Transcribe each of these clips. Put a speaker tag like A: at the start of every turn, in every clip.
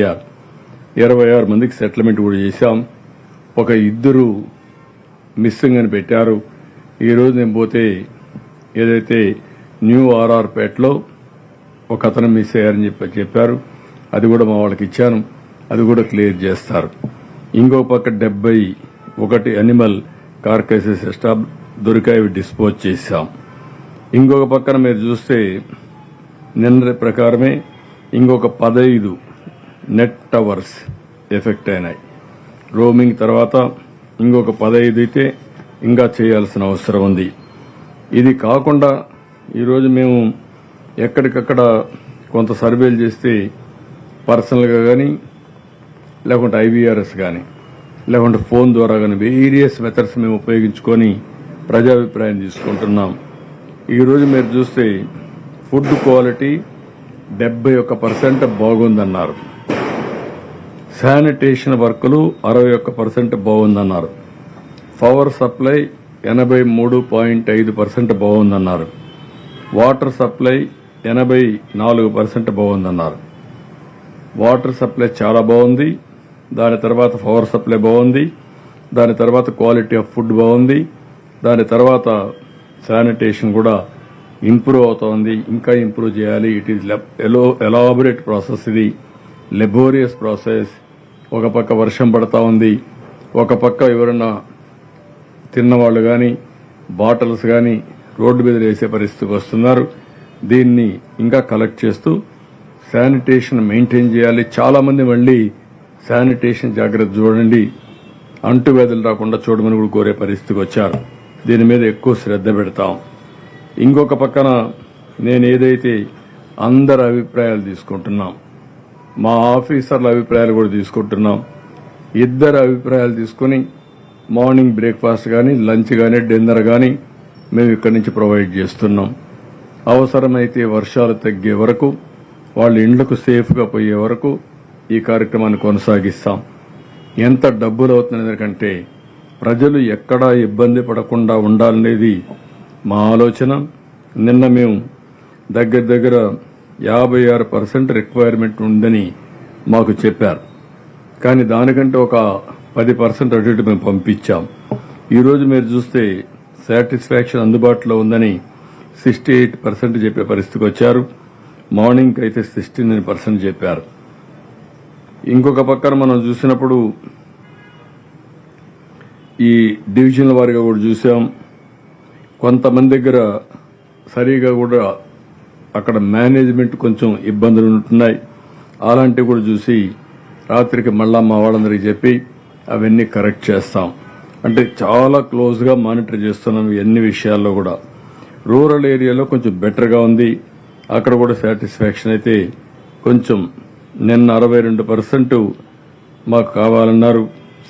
A: 26 మందికి సెటిల్మెంట్ కూడా చేశాం. ఒక 2 మిస్సింగ్ అని పెట్టారు. ఈరోజు నేను పోతే ఏదైతే న్యూ ఆర్ఆర్ పేటలో ఒక అతను మిస్ అయ్యారని చెప్పారు. అది కూడా మా వాళ్ళకి ఇచ్చాను. అది కూడా క్లియర్ చేస్తారు. ఇంకో పక్క 71 అనిమల్ కార్కేసెస్ దొరికాయి, డిస్పోజ్ చేశాం. ఇంకొక పక్కన మీరు చూస్తే నిన్న ప్రకారమే ఇంకొక 15 నెట్ టవర్స్ ఎఫెక్ట్ అయినాయి. రోమింగ్ తర్వాత ఇంకొక 15 అయితే ఇంకా చేయాల్సిన అవసరం ఉంది. ఇది కాకుండా ఈరోజు మేము ఎక్కడికక్కడ కొంత సర్వేలు చేస్తే పర్సనల్గా కానీ లేకుంటే ఐవీఆర్ఎస్ కానీ లేకుంటే ఫోన్ ద్వారా కానీ వేరియస్ మెథడ్స్ మేము ఉపయోగించుకొని ప్రజాభిప్రాయం తీసుకుంటున్నాం. ఈరోజు మీరు చూస్తే ఫుడ్ క్వాలిటీ 71% బాగుందన్నారు. శానిటేషన్ వర్కులు 61% బాగుందన్నారు. పవర్ సప్లై 83.5% బాగుందన్నారు. వాటర్ సప్లై 84% బాగుందన్నారు. వాటర్ సప్లై చాలా బాగుంది. దాని తర్వాత పవర్ సప్లై బాగుంది. దాని తర్వాత క్వాలిటీ ఆఫ్ ఫుడ్ బాగుంది. దాని తర్వాత శానిటేషన్ కూడా ఇంప్రూవ్ అవుతోంది. ఇంకా ఇంప్రూవ్ చేయాలి. It is elaborate process. ఇది లెబోరియస్ ప్రాసెస్. ఒక పక్క వర్షం పడతా ఉంది, ఒక పక్క ఎవరన్నా తిన్నవాళ్లు కానీ బాటిల్స్ కానీ రోడ్డు మీద వేసే పరిస్థితికి వస్తున్నారు. దీన్ని ఇంకా కలెక్ట్ చేస్తూ శానిటేషన్ మెయింటైన్ చేయాలి. చాలా మంది మళ్లీ శానిటేషన్ జాగ్రత్త చూడండి, అంటువ్యాధులు రాకుండా చూడమని కూడా కోరే పరిస్థితికి వచ్చారు. దీని మీద ఎక్కువ శ్రద్ధ పెడతాం. ఇంకొక పక్కన నేను ఏదైతే అందరి అభిప్రాయాలు తీసుకుంటున్నాం, మా ఆఫీసర్ల అభిప్రాయాలు కూడా తీసుకుంటున్నాం. 2 అభిప్రాయాలు తీసుకుని మార్నింగ్ బ్రేక్ఫాస్ట్ కానీ లంచ్ కానీ డిన్నర్ కానీ మేము ఇక్కడి నుంచి ప్రొవైడ్ చేస్తున్నాం. అవసరమైతే వర్షాలు తగ్గే వరకు వాళ్ళ ఇండ్లకు సేఫ్గా పోయే వరకు ఈ కార్యక్రమాన్ని కొనసాగిస్తాం. ఎంత డబ్బులు అవుతుందనేకంటే ప్రజలు ఎక్కడా ఇబ్బంది పడకుండా ఉండాలనేది మా ఆలోచన. నిన్న మేము దగ్గర 56% రిక్వైర్మెంట్ ఉందని మాకు చెప్పారు. కానీ దానికంటే ఒక 10% అటు ఇటు మేము పంపించాం. ఈరోజు మీరు చూస్తే సాటిస్ఫాక్షన్ అందుబాటులో ఉందని 68% చెప్పే పరిస్థితికి వచ్చారు. మార్నింగ్ అయితే 69% చెప్పారు. ఇంకొక పక్కన మనం చూసినప్పుడు ఈ డివిజన్ల వారిగా కూడా చూసాం. కొంతమంది దగ్గర సరిగా కూడా అక్కడ మేనేజ్మెంట్ కొంచెం ఇబ్బందులు ఉంటున్నాయి. అలాంటివి కూడా చూసి రాత్రికి మళ్ళా మా వాళ్ళందరికీ చెప్పి అవన్నీ కరెక్ట్ చేస్తాం. అంటే చాలా క్లోజ్ గా మానిటర్ చేస్తున్నాం ఎన్ని విషయాల్లో కూడా. రూరల్ ఏరియాలో కొంచెం బెటర్ గా ఉంది. అక్కడ కూడా సాటిస్ఫాక్షన్ అయితే కొంచెం నిన్న 62% మాకు కావాలన్నారు.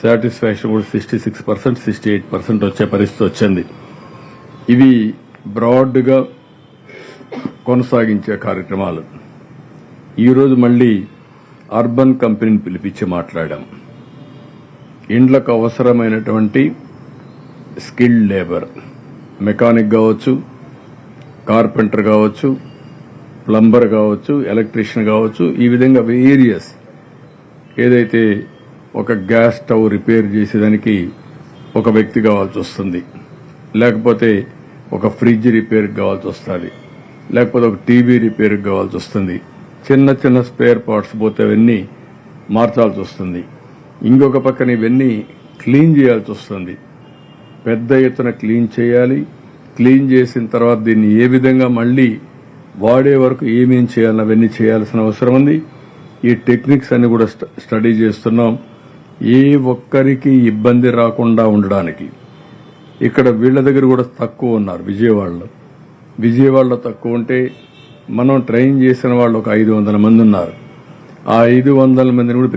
A: సాటిస్ఫాక్షన్ కూడా 66%, 68% వచ్చే పరిస్థితి వచ్చింది. ఇవి బ్రాడ్ గా కొనసాగించే కార్యక్రమాలు. ఈరోజు మళ్లీ అర్బన్ కంపెనీని పిలిపించి మాట్లాడాం. ఇండ్లకు అవసరమైనటువంటి స్కిల్డ్ లేబర్, మెకానిక్ కావచ్చు, కార్పెంటర్ కావచ్చు, ప్లంబర్ కావచ్చు, ఎలక్ట్రీషియన్ కావచ్చు, ఈ విధంగా వేరియస్ ఏదైతే ఒక గ్యాస్ స్టవ్ రిపేర్ చేసేదానికి ఒక వ్యక్తి కావాల్సి వస్తుంది, లేకపోతే ఒక ఫ్రిడ్జ్ రిపేర్ కావాల్సి వస్తుంది, లేకపోతే ఒక టీవీ రిపేర్ కావాల్సి వస్తుంది. చిన్న చిన్న స్పేర్ పార్ట్స్ పోతే అవన్నీ మార్చాల్సి వస్తుంది. ఇంకొక పక్కన ఇవన్నీ క్లీన్ చేయాల్సి వస్తుంది. పెద్ద ఎత్తున క్లీన్ చేయాలి. క్లీన్ చేసిన తర్వాత దీన్ని ఏ విధంగా మళ్లీ వాడే వరకు ఏమేం చేయాలని అవన్నీ చేయాల్సిన అవసరం ఉంది. ఈ టెక్నిక్స్ అన్ని కూడా స్టడీ చేస్తున్నాం. ఏ ఒక్కరికి ఇబ్బంది రాకుండా ఉండడానికి. ఇక్కడ వీళ్ల దగ్గర కూడా తక్కువ ఉన్నారు. విజయవాడలో తక్కువ ఉంటే మనం ట్రైన్ చేసిన వాళ్ళు ఒక 500 మంది ఉన్నారు. ఆ 500 మందిని కూడా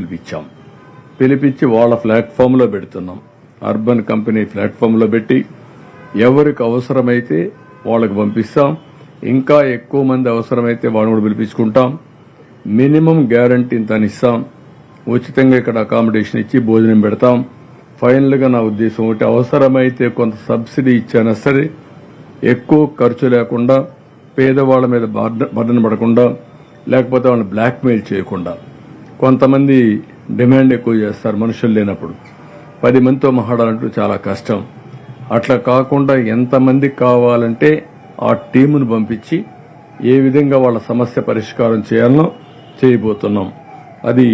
A: పిలిపించి వాళ్ళ ప్లాట్ఫామ్ లో పెడుతున్నాం. అర్బన్ కంపెనీ ప్లాట్ఫామ్ లో పెట్టి ఎవరికి అవసరమైతే వాళ్ళకి పంపిస్తాం. ఇంకా ఎక్కువ మంది అవసరమైతే వాళ్ళని కూడా పిలిపించుకుంటాం. మినిమం గ్యారంటీ ఇంత ఇస్తాం. ఉచితంగా ఇక్కడ అకామిడేషన్ ఇచ్చి భోజనం పెడతాం. ఫైనల్ గా నా ఉద్దేశం ఒకటి, అవసరమైతే కొంత సబ్సిడీ ఇచ్చినా సరే ఎక్కువ ఖర్చు లేకుండా, పేదవాళ్ల మీద బర్డెన్ పడకుండా, లేకపోతే వాళ్ళని బ్లాక్మెయిల్ చేయకుండా కొంతమంది డిమాండ్ ఎక్కువ చేస్తారు మనుషులు లేనప్పుడు. 10 మందితో మాట్లాడాలంటూ చాలా కష్టం. అట్లా కాకుండా ఎంతమంది కావాలంటే ఆ టీమును పంపించి ఏ విధంగా వాళ్ళ సమస్య పరిష్కారం చేయాలనో చేయబోతున్నాం. అది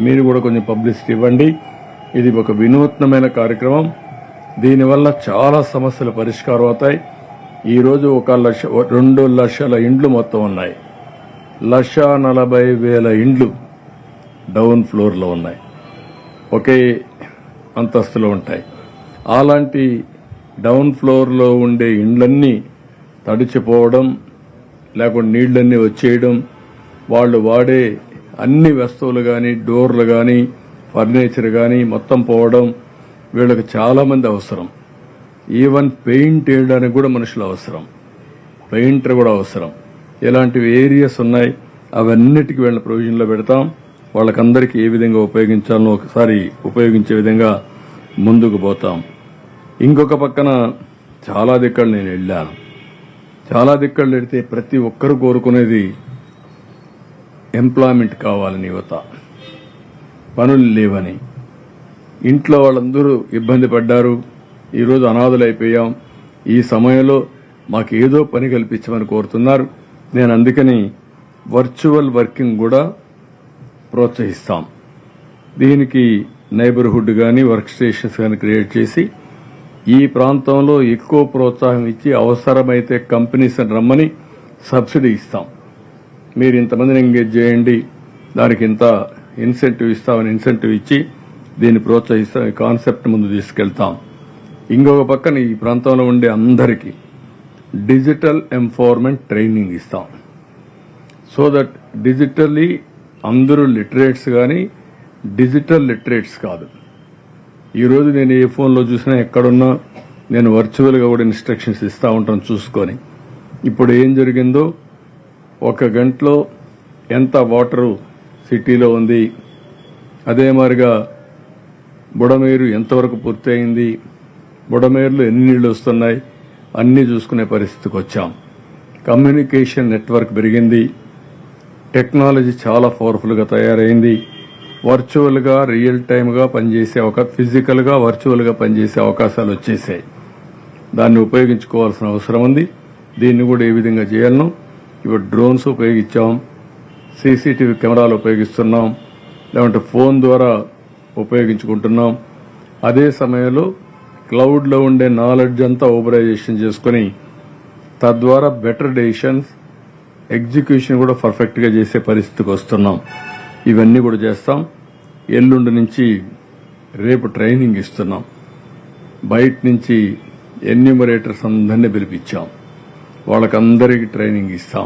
A: మీరు కూడా కొంచెం పబ్లిసిటీ ఇవ్వండి. ఇది ఒక వినూత్నమైన కార్యక్రమం. దీనివల్ల చాలా సమస్యలు పరిష్కారం అవుతాయి. ఈరోజు 2 లక్షల ఇండ్లు మొత్తం ఉన్నాయి. 1,40,000 ఇండ్లు డౌన్ ఫ్లోర్లో ఉన్నాయి, ఒకే అంతస్తులో ఉంటాయి. అలాంటి డౌన్ ఫ్లోర్లో ఉండే ఇండ్లన్నీ తడిచిపోవడం, లేకుంటే నీళ్లన్నీ వచ్చేయడం, వాళ్ళు వాడే అన్ని వస్తువులు కానీ, డోర్లు కానీ, ఫర్నిచర్ కానీ మొత్తం పోవడం, వీళ్ళకి చాలా మంది అవసరం. ఈవెన్ పెయింట్ వేయడానికి కూడా మనుషులు అవసరం, పెయింటర్ కూడా అవసరం. ఇలాంటివి ఏరియాస్ ఉన్నాయి. అవన్నిటికీ వీళ్ళ ప్రొవిజన్లో పెడతాం. వాళ్ళకందరికీ ఏ విధంగా ఉపయోగించాలనో ఒకసారి ఉపయోగించే విధంగా ముందుకు పోతాం. ఇంకొక పక్కన చాలా దిక్కలు నేను వెళ్ళాను. చాలా దిక్కలు వెళితే ప్రతి ఒక్కరు కోరుకునేది ఎంప్లాయ్మెంట్ కావాలని, యువత పనులు లేవని. ఇంట్లో వాళ్ళందరూ ఇబ్బంది పడ్డారు. ఈరోజు అనాథలైపోయాం. ఈ సమయంలో మాకు ఏదో పని కల్పించమని కోరుతున్నారు. నేను అందుకని వర్చువల్ వర్కింగ్ కూడా ప్రోత్సహిస్తాం. దీనికి నైబర్హుడ్ కానీ, వర్క్ స్టేషన్స్ కానీ క్రియేట్ చేసి ఈ ప్రాంతంలో ఎక్కువ ప్రోత్సాహం ఇచ్చి అవసరమైతే కంపెనీస్ రమ్మని సబ్సిడీ ఇస్తాం. మీరు ఇంతమందిని ఎంగేజ్ చేయండి, దానికి ఇంత ఇన్సెంటివ్ ఇస్తామని ఇన్సెంటివ్ ఇచ్చి దీన్ని ప్రోత్సహిస్తాం. ఈ కాన్సెప్ట్ ముందు తీసుకెళ్తాం. ఇంకొక పక్కన ఈ ప్రాంతంలో ఉండే అందరికీ డిజిటల్ ఎంపవర్మెంట్ ట్రైనింగ్ ఇస్తాం. సో దట్ డిజిటల్లీ అందరూ లిటరేట్స్ కానీ డిజిటల్ లిటరేట్స్ కాదు. ఈరోజు నేను ఏ ఫోన్లో చూసినా ఎక్కడున్నా నేను వర్చువల్గా కూడా ఇన్స్ట్రక్షన్స్ ఇస్తూ ఉంటాను చూసుకొని. ఇప్పుడు ఏం జరిగిందో, 1 గంటలో ఎంత వాటరు సిటీలో ఉంది, అదే మాదిరిగా బుడమేరు ఎంతవరకు పూర్తయింది, బుడమేరులో ఎన్ని నీళ్లు వస్తున్నాయి, అన్నీ చూసుకునే పరిస్థితికి వచ్చాం. కమ్యూనికేషన్ నెట్వర్క్ పెరిగింది. టెక్నాలజీ చాలా పవర్ఫుల్గా తయారైంది. వర్చువల్గా రియల్ టైమ్గా పనిచేసే ఫిజికల్గా వర్చువల్గా పనిచేసే అవకాశాలు వచ్చేసాయి. దాన్ని ఉపయోగించుకోవాల్సిన అవసరం ఉంది. దీన్ని కూడా ఏ విధంగా చేయాలనో ఇప్పుడు డ్రోన్స్ ఉపయోగించాం, సీసీటీవీ కెమెరాలు ఉపయోగిస్తున్నాం, లేదంటే ఫోన్ ద్వారా ఉపయోగించుకుంటున్నాం. అదే సమయంలో క్లౌడ్లో ఉండే నాలెడ్జ్ అంతా ఓబరైజేషన్ చేసుకుని తద్వారా బెటర్ డెసిషన్స్, ఎగ్జిక్యూషన్ కూడా పర్ఫెక్ట్గా చేసే పరిస్థితికి వస్తున్నాం. ఇవన్నీ కూడా చేస్తాం. ఎల్లుండి నుంచి రేపు ట్రైనింగ్ ఇస్తున్నాం. బయట నుంచి ఎన్యూమరేటర్స్ అందరినీ పిలిపించాం. వాళ్ళకందరికీ ట్రైనింగ్ ఇస్తాం.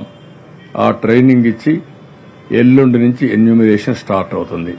A: ఆ ట్రైనింగ్ ఇచ్చి ఎల్లుండి నుంచి ఎన్యూమరేషన్ స్టార్ట్ అవుతుంది.